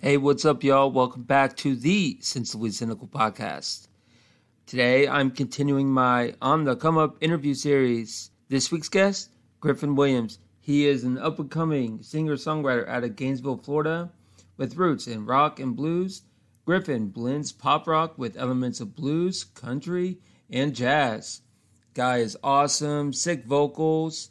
Hey, what's up, y'all? Welcome back to the Sensibly Cynical podcast. Today, I'm continuing my On the Come Up interview series. This week's guest, Griffin Williams. He is an up-and-coming singer-songwriter out of Gainesville, Florida. With roots in rock and blues, Griffin blends pop rock with elements of blues, country, and jazz. Guy is awesome, sick vocals.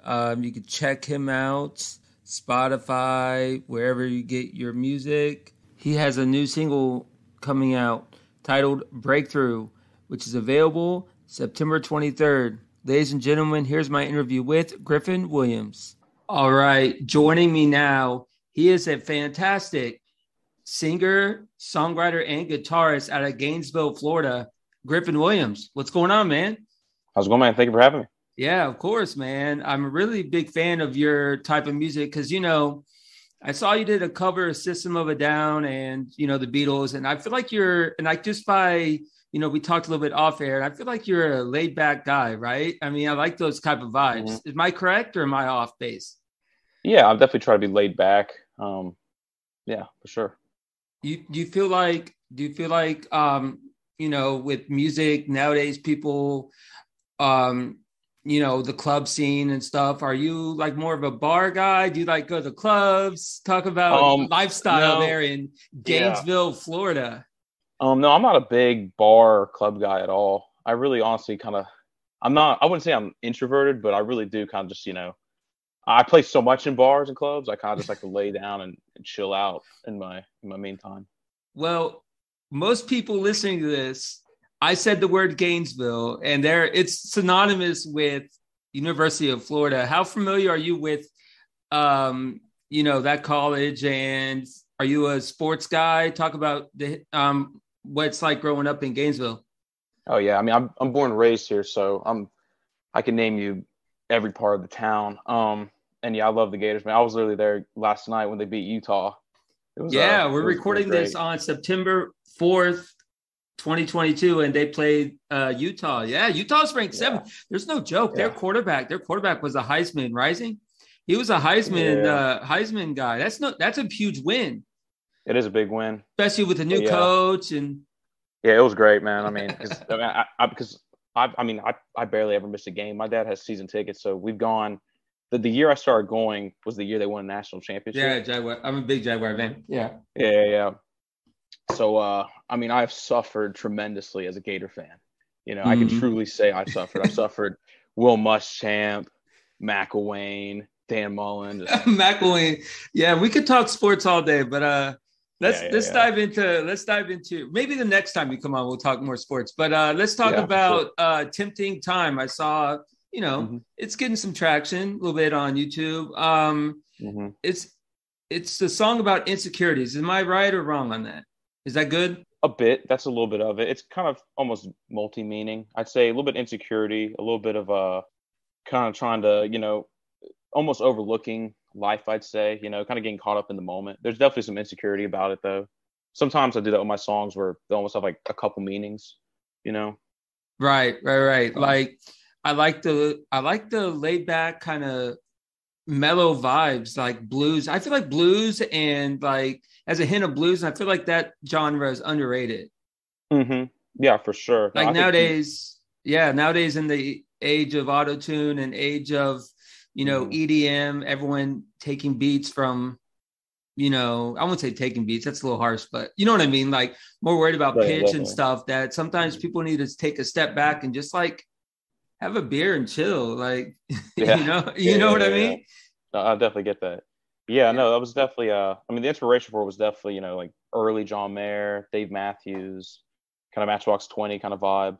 You can check him out. Spotify, wherever you get your music. He has a new single coming out titled Breakthrough, which is available September 23rd. Ladies and gentlemen, here's my interview with Griffin Williams. All right, joining me now, he is a fantastic singer, songwriter, and guitarist out of Gainesville, Florida. Griffin Williams, what's going on, man? How's it going, man? Thank you for having me. Yeah, of course, man. I'm a really big fan of your type of music because, I saw you did a cover of System of a Down and, the Beatles. And I feel like we talked a little bit off air, and I feel like you're a laid back guy, right? I mean, I like those type of vibes. Mm-hmm. Am I correct or am I off base? Yeah, I'll definitely try to be laid back. Yeah, for sure. Do you feel like, with music nowadays, people, the club scene and stuff, are you like more of a bar guy? Do you like go to clubs, talk about lifestyle there in Gainesville, Florida? No, I'm not a big bar or club guy at all. I really honestly I wouldn't say I'm introverted, but I really do kind of just, I play so much in bars and clubs. I kind of just like to lay down and chill out in my main time. Well, most people listening to this, I said the word Gainesville, and it's synonymous with University of Florida. How familiar are you with, that college? And are you a sports guy? Talk about what it's like growing up in Gainesville. Oh yeah, I mean, I'm born and raised here, so I can name you every part of the town. And yeah, I love the Gators, man. I was literally there last night when they beat Utah. We're recording this on September 4th. 2022, and they played Utah. Yeah, Utah's ranked 7th. There's no joke. Their quarterback was a Heisman Rising. He was a Heisman guy. That's a huge win. It is a big win, especially with a new coach. And yeah, it was great, man. I mean, I barely ever missed a game. My dad has season tickets, so we've gone. The year I started going was the year they won a national championship. Yeah, Jaguar. I'm a big Jaguar fan. Yeah. So, I've suffered tremendously as a Gator fan. I can truly say I suffered. I suffered Will Muschamp, McElwain, Dan Mullen. McElwain. Yeah, we could talk sports all day, but let's dive into maybe the next time you come on, we'll talk more sports. But let's talk about Tempting Time. I saw, it's getting some traction a little bit on YouTube. It's the song about insecurities. Am I right or wrong on that? Is that good? A bit. That's a little bit of it. It's kind of almost multi-meaning. I'd say a little bit insecurity, a little bit of kind of trying to, almost overlooking life, I'd say, kind of getting caught up in the moment. There's definitely some insecurity about it, though. Sometimes I do that with my songs where they almost have like a couple meanings, Right. Like I like the laid back kind of mellow vibes, like blues. I feel like blues and like as a hint of blues, and I feel like that genre is underrated. Mm-hmm. Yeah, for sure. Like nowadays in the age of auto-tune and age of, EDM, everyone taking beats from, I won't say taking beats, that's a little harsh, but you know what I mean? Like more worried about pitch and stuff, that sometimes people need to take a step back and just like have a beer and chill. Like, you know what I mean? Yeah. No, I definitely get that. Yeah, no, that was definitely, the inspiration for it was definitely, like early John Mayer, Dave Matthews, kind of Matchbox 20 kind of vibe.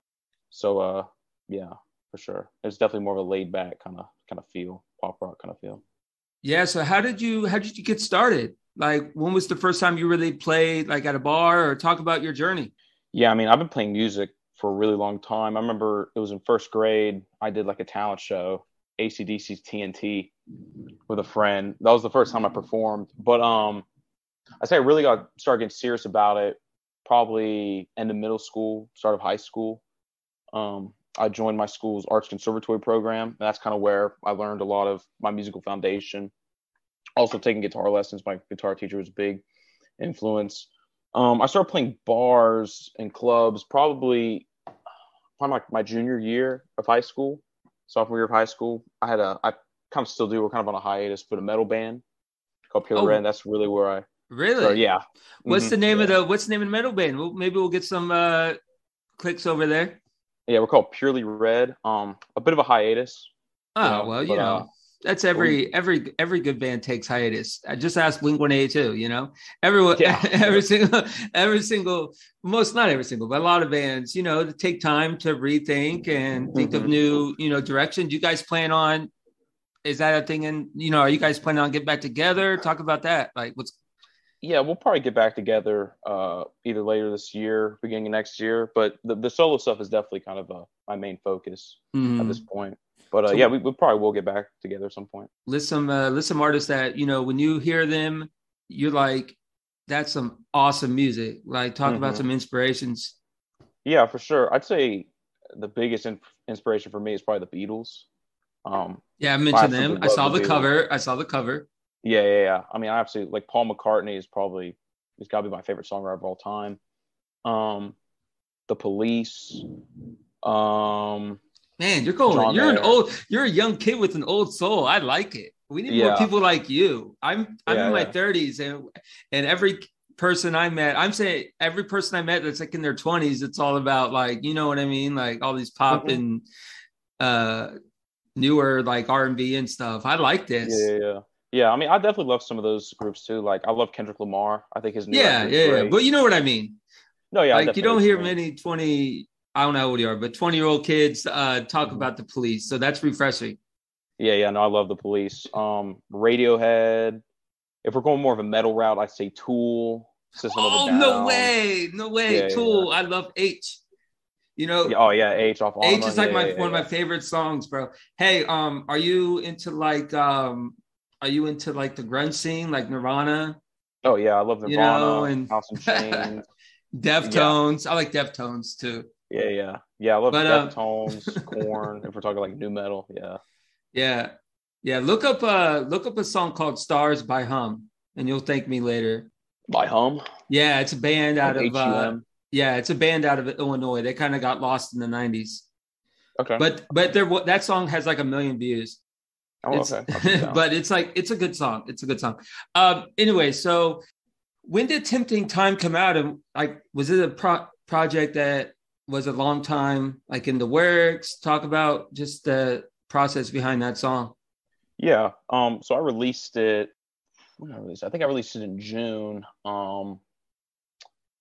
So, yeah, for sure. It's definitely more of a laid back kind of feel, pop rock kind of feel. Yeah. So how did you get started? Like, when was the first time you really played like at a bar, or talk about your journey? Yeah, I mean, I've been playing music for a really long time. I remember it was in first grade. I did like a talent show, AC/DC's TNT, with a friend. That was the first time I performed. But I say I really started getting serious about it probably end of middle school, start of high school. I joined my school's arts conservatory program, and that's kind of where I learned a lot of my musical foundation. Also taking guitar lessons. My guitar teacher was big influence. I started playing bars and clubs probably like my junior year of high school, sophomore year of high school. I kind of still do. We're kind of on a hiatus, but a metal band called Pure Red. And that's really where I really started. Yeah. What's the name of the metal band? Maybe we'll get some clicks over there. Yeah, we're called Purely Red. A bit of a hiatus. That's every good band takes hiatus. I just asked Blink-182, everyone, every single, not every single, but a lot of bands, to take time to rethink and think of new, direction. Do you guys plan on, is that a thing? And, are you guys planning on getting back together? Talk about that. Like Yeah, we'll probably get back together either later this year, beginning of next year. But the solo stuff is definitely kind of my main focus at this point. But we probably will get back together at some point. List some artists that, when you hear them, you're like, that's some awesome music. Like, talk about some inspirations. Yeah, for sure. I'd say the biggest inspiration for me is probably the Beatles. I mentioned them. I saw the cover. Yeah. I mean, I absolutely like Paul McCartney he's got to be my favorite songwriter of all time. The Police. Man, you're a young kid with an old soul. I like it. We need more people like you. I'm in my 30s, and every person I met, every person I met that's like in their 20s, it's all about like, you know what I mean? Like all these pop and newer like R&B and stuff. I like this. Yeah. I mean, I definitely love some of those groups too. Like I love Kendrick Lamar. I think his new great. But you know what I mean? No, yeah. Like you don't hear many 20, I don't know how old you are, but 20-year-old kids talk about the Police. So that's refreshing. Yeah. No, I love the Police. Radiohead. If we're going more of a metal route, I'd say Tool. System of a Down. No way. Yeah, Tool. I love H. H off Armor. H is like one of my favorite songs, bro. Hey, are you into like the grunge scene, like Nirvana? Oh yeah, I love Nirvana, and House in Chains. Deftones. I like Deftones too. Yeah. I love Deftones, Korn. If we're talking like new metal, yeah. Look up a song called "Stars" by Hum, and you'll thank me later. By Hum? Yeah, it's a band out of H-U-M. it's a band out of Illinois. They kind of got lost in the 90s. Okay. But that song has like 1 million views. Oh, okay. But it's a good song. It's a good song. Anyway, so when did Tempting Time come out? And like, was it a project that was a long time like in the works? Talk about just the process behind that song. Yeah. So I released it. I think I released it in June. I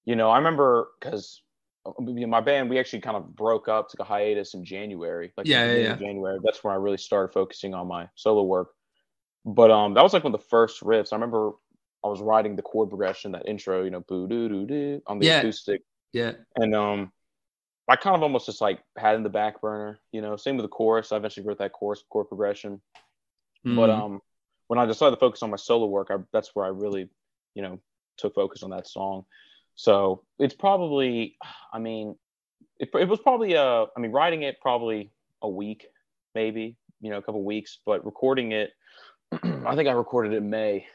remember because my band, we actually kind of broke up, took a hiatus in January. January. That's when I really started focusing on my solo work. But that was like one of the first riffs. I remember I was writing the chord progression, that intro, boo doo doo doo on the acoustic. Yeah. And I kind of almost just like had in the back burner, same with the chorus. I eventually wrote that chord progression. Mm-hmm. But when I decided to focus on my solo work, that's where I really, took focus on that song. So it's probably, it was probably, writing it probably a week, maybe, a couple weeks, but recording it, I think I recorded it in May.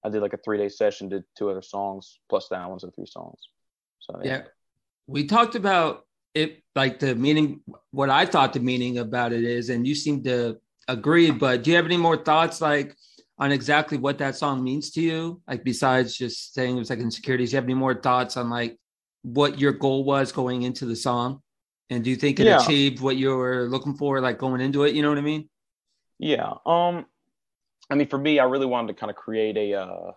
I did like a 3-day session, did 2 other songs, plus that one, so 3 songs. So yeah. We talked about it, like the meaning, what I thought the meaning about it is, and you seem to agree, but do you have any more thoughts like on exactly what that song means to you? Like besides just saying it was like insecurities, do you have any more thoughts on like what your goal was going into the song? And do you think it achieved what you were looking for, like going into it? You know what I mean? Yeah. For me, I really wanted to kind of create a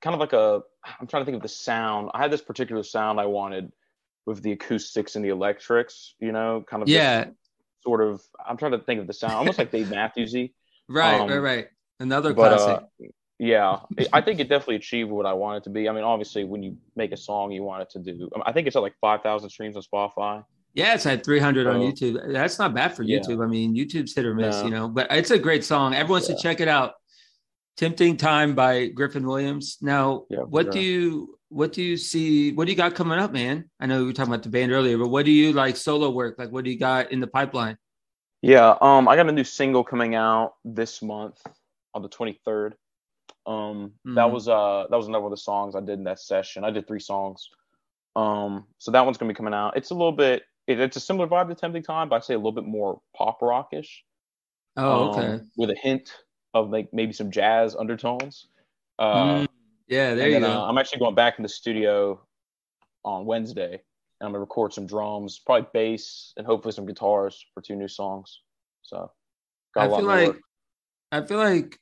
kind of like I'm trying to think of the sound. I had this particular sound I wanted with the acoustics and the electrics, kind of sort of, I'm trying to think of the sound, almost like Dave Matthews-y. Right. Another classic. I think it definitely achieved what I wanted it to be. I mean, obviously, when you make a song, you want it to do. I think it's at like 5,000 streams on Spotify. Yeah, it's at 300 on YouTube. That's not bad for YouTube. I mean, YouTube's hit or miss, but it's a great song. Everyone should check it out. Tempting Time by Griffin Williams. Now, what do you see? What do you got coming up, man? I know we were talking about the band earlier, but what do you like solo work? Like, what do you got in the pipeline? Yeah, I got a new single coming out this month on the 23rd. That was another one of the songs I did in that session. I did 3 songs. So that one's gonna be coming out. It's a little bit. It's a similar vibe to Tempting Time, but I'd say a little bit more pop rockish. Oh, okay. With a hint of like maybe some jazz undertones. Yeah, there you go. I'm actually going back in the studio on Wednesday, and I'm gonna record some drums, probably bass, and hopefully some guitars for 2 new songs. So, got a lot more work. I feel like,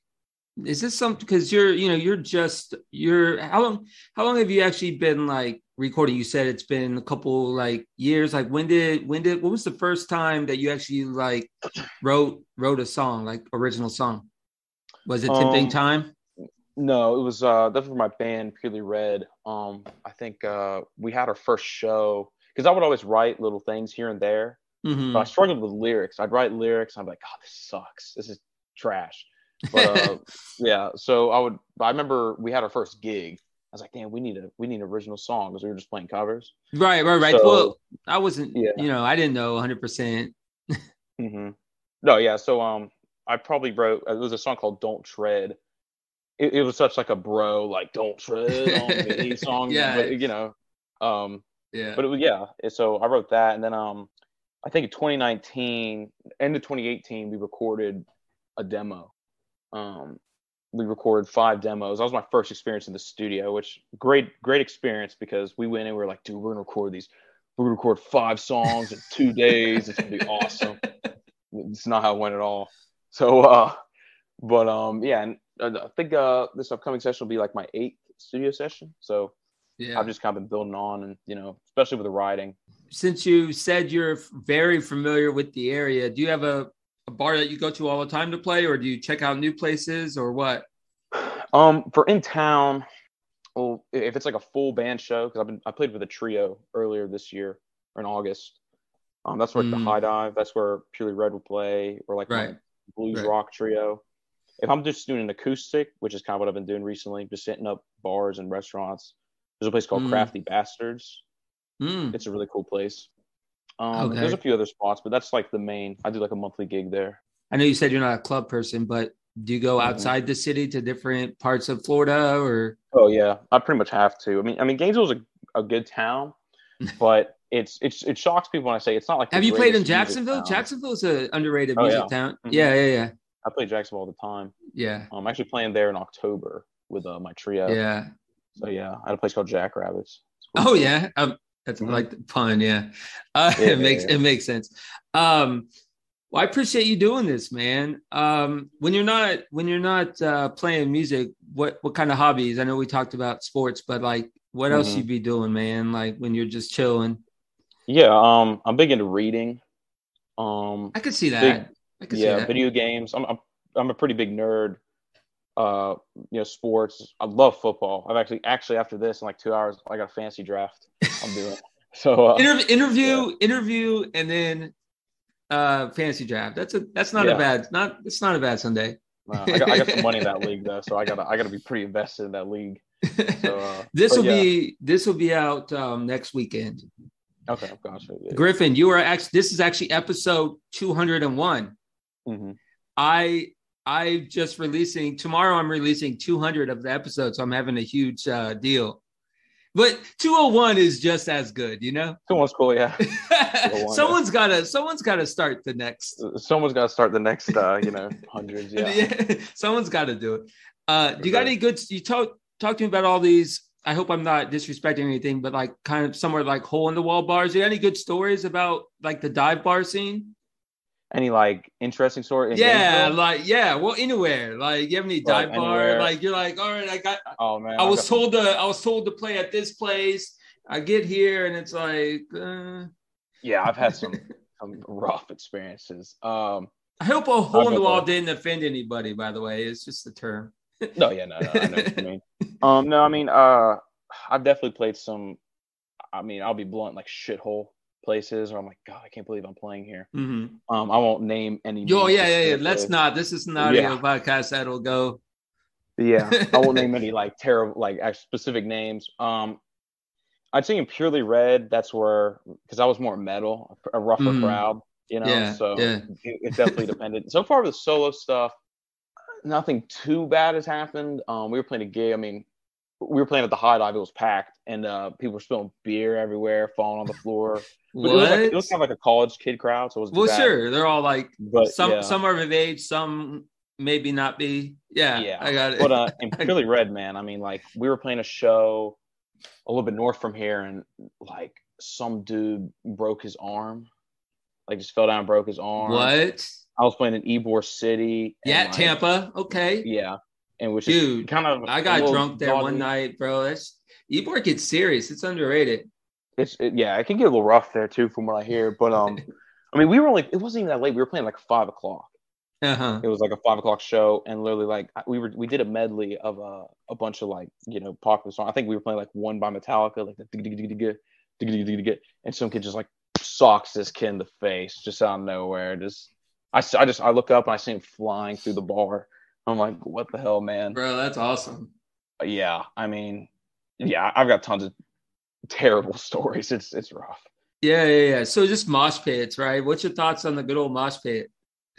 is this something, because you're how long have you actually been like recording? You said it's been a couple like years. Like what was the first time that you actually like wrote a song, like original song? Was it Tempting Time? No, it was definitely for my band Purely Red. I think we had our first show, because I would always write little things here and there, but I struggled with lyrics. I'd write lyrics, and I'm like, God, this sucks. This is trash. But yeah, so I remember we had our first gig. I was like, damn, we need an original song, because we were just playing covers. Right. So, well, I wasn't, I didn't know 100%. No, yeah. So I probably wrote. It was a song called "Don't Tread." It was such like a bro, like "Don't Tread" on me song. Yeah. But yeah. But it was So I wrote that, and then I think in 2019, end of 2018, we recorded a demo. We recorded 5 demos. That was my first experience in the studio, which great experience, because we went in, we were like, dude, we're gonna record these. We're gonna record 5 songs in 2 days. It's gonna be awesome. It's not how it went at all. So, and I think this upcoming session will be like my 8th studio session. So I've just kind of been building on, and especially with the writing. Since you said you're very familiar with the area, do you have a bar that you go to all the time to play, or do you check out new places, or what? For in town, well, if it's like a full band show, because I played with a trio earlier this year, or in August. That's where the High Dive. That's where Purely Red will play, or like my blues rock trio. If I'm just doing an acoustic, which is kind of what I've been doing recently, just hitting up bars and restaurants. There's a place called Crafty Bastards. It's a really cool place. There's a few other spots, but that's like the main. I do like a monthly gig there. I know you said you're not a club person, but do you go outside the city to different parts of Florida, or? Oh yeah, I pretty much have to. I mean, Gainesville's a good town, but it shocks people when I say it's not like. Have you played in Jacksonville? Jacksonville's an underrated music town. Yeah. I play Jacksonville all the time. Yeah. I'm actually playing there in October with my trio. Yeah. So yeah, I had a place called Jackrabbits. Cool. Oh yeah. That's like the pun. Yeah. It makes sense. Well, I appreciate you doing this, man. When you're not playing music, what kind of hobbies? I know we talked about sports, but like, what else you be doing, man? Like when you're just chilling. Yeah. I'm big into reading. I could see that. Video games. I'm a pretty big nerd. Sports. I love football. I've actually after this in like 2 hours, I got a fantasy draft I'm doing. So interview, and then fantasy draft. It's not a bad Sunday. I got some money in that league though, so I gotta be pretty invested in that league. So this will be out next weekend. Okay, gotcha. Yeah. Griffin, this is actually episode 201. I just releasing tomorrow. I'm releasing 200 of the episodes, so I'm having a huge deal. But 201 is just as good, 201's cool, yeah. Someone's gotta start the next. Someone's gotta start the next, hundreds. Yeah. Someone's got to do it. Do you got any good? You talk to me about all these. I hope I'm not disrespecting anything, but like kind of somewhere like hole in the wall bars. Do you got any good stories about like the dive bar scene? Any like interesting story? Well, anywhere. Like you have any dive bar? Like you're like, all right, I got. Oh man, I was told to play at this place. I get here and it's like. Yeah, I've had some rough experiences. I hope a hole in the wall didn't offend anybody. By the way, it's just the term. No, I know what you mean. I've definitely played some. I mean, I'll be blunt, like shithole places, or I'm like, God, I can't believe I'm playing here. I won't name any. Let's not. This is an audio podcast that'll go. Yeah, I won't name any like terrible, like specific names. I'd say in Purely Red, that's where, because I was more metal, a rougher crowd, so it definitely depended. So far with the solo stuff, nothing too bad has happened. We were playing a gig. I mean, we were playing at the High Dive. It was packed, and people were spilling beer everywhere, falling on the floor. But it was kind of like a college kid crowd, so it wasn't too Well, bad. sure. They're all like, But some are of age, some maybe not be. Yeah, I got it. But in Purely Red, man, I mean, like, we were playing a show a little bit north from here, and like some dude broke his arm, like just fell down and broke his arm. What? I was playing in Ybor City. Yeah, like, Tampa. Okay. Yeah. And which dude, is kind of I got drunk there one night, bro. Ybor gets serious. It's underrated. It can get a little rough there too, from what I hear. But I mean, it wasn't even that late. We were playing like 5 o'clock. Uh-huh. It was like a 5 o'clock show, and literally like we did a medley of a bunch of like, popular songs. I think we were playing like One by Metallica, like the and some kid just like socks this kid in the face just out of nowhere. I look up and I see him flying through the bar. I'm like, what the hell, man? Bro, that's awesome. Yeah, I mean, I've got tons of terrible stories. It's rough. Yeah. So just mosh pits, right? What's your thoughts on the good old mosh pit?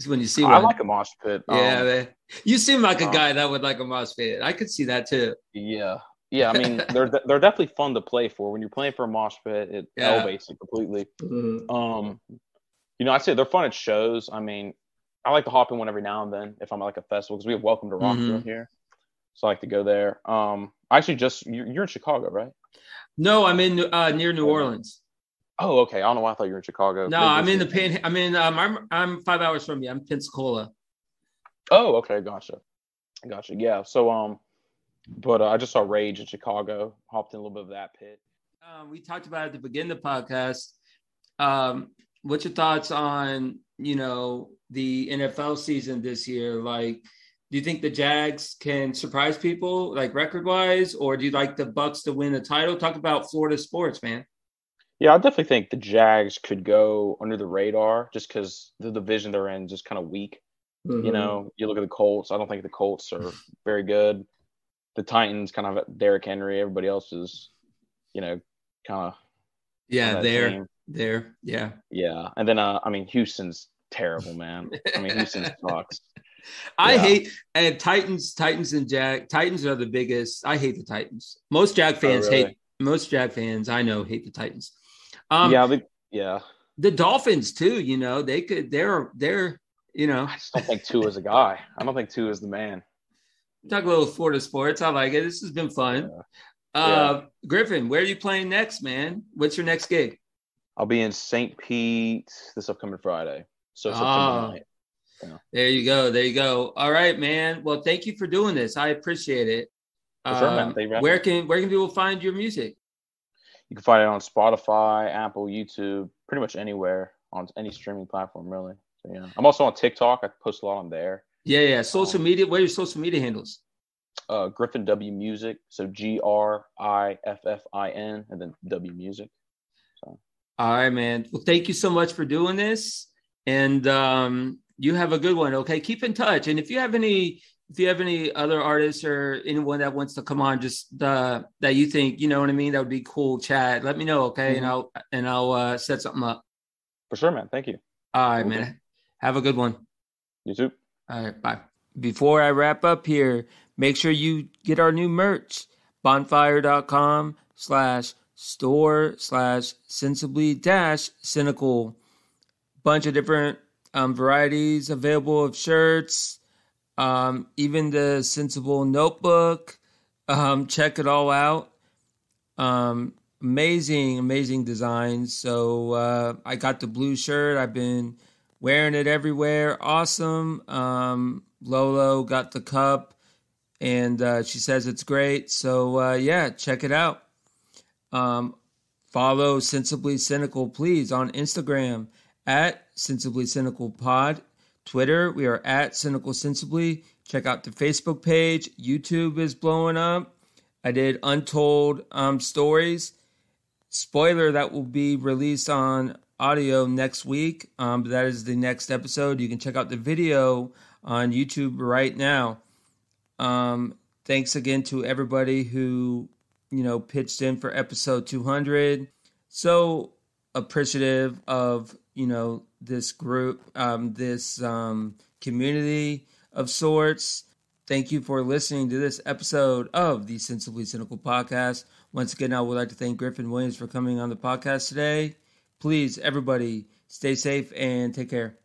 When you see one. I like a mosh pit. Yeah, man. You seem like a guy that would like a mosh pit. I could see that too. Yeah. I mean, they're definitely fun to play for. When you're playing for a mosh pit, it elevates you completely. Mm-hmm. I'd say they're fun at shows. I mean, I like to hop in one every now and then if I'm at like a festival, because we have Welcome to Rockville here, so I like to go there. Actually, you're in Chicago, right? No, I'm in near New Orleans. Oh, okay. I don't know why I thought you were in Chicago. No, I'm in I'm 5 hours from you. I'm Pensacola. Oh, okay. Gotcha. Yeah. So, but I just saw Rage in Chicago. Hopped in a little bit of that pit. We talked about it at the beginning of the podcast. What's your thoughts on, the NFL season this year? Like, do you think the Jags can surprise people, like record-wise, or do you like the Bucs to win the title? Talk about Florida sports, man. Yeah, I definitely think the Jags could go under the radar just because the division they're in is just kind of weak. Mm-hmm. You look at the Colts. I don't think the Colts are very good. The Titans kind of have Derrick Henry. Everybody else is, kind of. Yeah, there. Yeah. Yeah. And then, I mean, Houston's terrible, man. I mean, Houston sucks. I hate Titans and Titans are the biggest. I hate the Titans. Most Jag fans Most Jag fans I know hate the Titans. The Dolphins too. They're. I just don't think Tua is a guy. I don't think Tua is the man. Talk a little Florida sports. I like it. This has been fun. Griffin, where are you playing next, man? What's your next gig? I'll be in St. Pete this upcoming Friday. So September 9th. Yeah. There you go. All right, man. Well, thank you for doing this. I appreciate it. Sure, man. Where can people find your music? You can find it on Spotify, Apple, YouTube, pretty much anywhere on any streaming platform, really. So, yeah. I'm also on TikTok. I post a lot on there. Yeah. Social media. What are your social media handles? Griffin W Music. So GRIFFIN and then W Music. So. All right, man. Well, thank you so much for doing this. And you have a good one. Okay. Keep in touch. And if you have any other artists or anyone that wants to come on, just that you think, what I mean, that would be cool, chat, let me know. Okay. Mm-hmm. And I'll set something up. For sure, man. Thank you. All right, man. Have a good one. You too. All right. Bye. Before I wrap up here, make sure you get our new merch, bonfire.com/store/sensibly-cynical. Bunch of different varieties available of shirts, even the Sensible notebook. Check it all out. Amazing designs. So I got the blue shirt. I've been wearing it everywhere. Awesome. Lolo got the cup, and she says it's great. So check it out. Follow Sensibly Cynical, please, on Instagram at Sensibly Cynical Pod. Twitter, we are at Cynical Sensibly. Check out the Facebook page. YouTube is blowing up. I did Untold Stories. Spoiler, that will be released on audio next week. But that is the next episode. You can check out the video on YouTube right now. Thanks again to everybody who, pitched in for episode 200. So appreciative of, this group, this community of sorts. Thank you for listening to this episode of the Sensibly Cynical podcast. Once again, I would like to thank Griffin Williams for coming on the podcast today. Please, everybody, stay safe and take care.